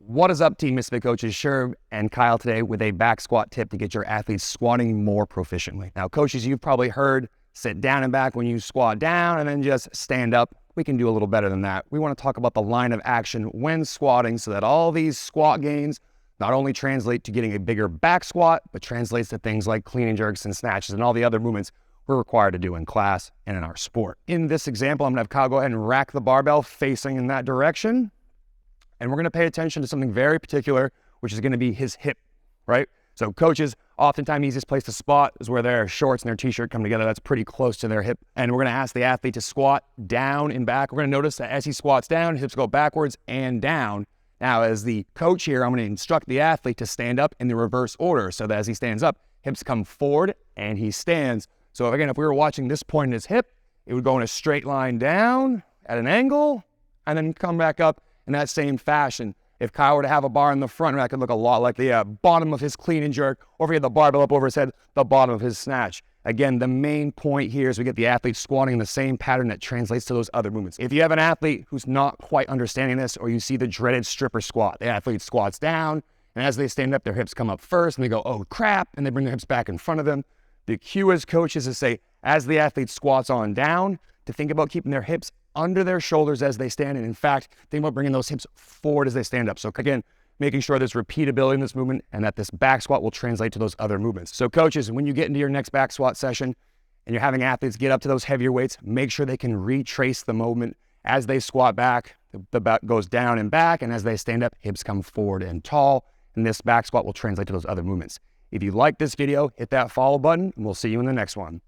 What is up, Team Misfit coaches? Sherb and Kyle today with a back squat tip to get your athletes squatting more proficiently. Now, coaches, you've probably heard sit down and back when you squat down and then just stand up. We can do a little better than that. We want to talk about the line of action when squatting so that all these squat gains not only translate to getting a bigger back squat, but translates to things like clean and jerks and snatches and all the other movements we're required to do in class and in our sport. In this example, I'm gonna have Kyle go ahead and rack the barbell facing in that direction. And we're gonna pay attention to something very particular, which is gonna be his hip, right? So coaches, oftentimes easiest place to spot is where their shorts and their t-shirt come together. That's pretty close to their hip. And we're gonna ask the athlete to squat down and back. We're gonna notice that as he squats down, hips go backwards and down. Now, as the coach here, I'm gonna instruct the athlete to stand up in the reverse order so that as he stands up, hips come forward and he stands. So again, if we were watching this point in his hip, it would go in a straight line down at an angle and then come back up in that same fashion. If Kyle were to have a bar in the front, that could look a lot like the bottom of his clean and jerk, or if he had the barbell up over his head, the bottom of his snatch. Again, the main point here is we get the athlete squatting in the same pattern that translates to those other movements. If you have an athlete who's not quite understanding this, or you see the dreaded stripper squat, the athlete squats down, and as they stand up, their hips come up first, and they go, oh crap, and they bring their hips back in front of them. The cue as coaches is to say, as the athlete squats on down, to think about keeping their hips under their shoulders as they stand. And in fact, think about bringing those hips forward as they stand up. So again, making sure there's repeatability in this movement and that this back squat will translate to those other movements. So coaches, when you get into your next back squat session and you're having athletes get up to those heavier weights, make sure they can retrace the movement. As they squat back, the back goes down and back. And as they stand up, hips come forward and tall. And this back squat will translate to those other movements. If you like this video, hit that follow button and we'll see you in the next one.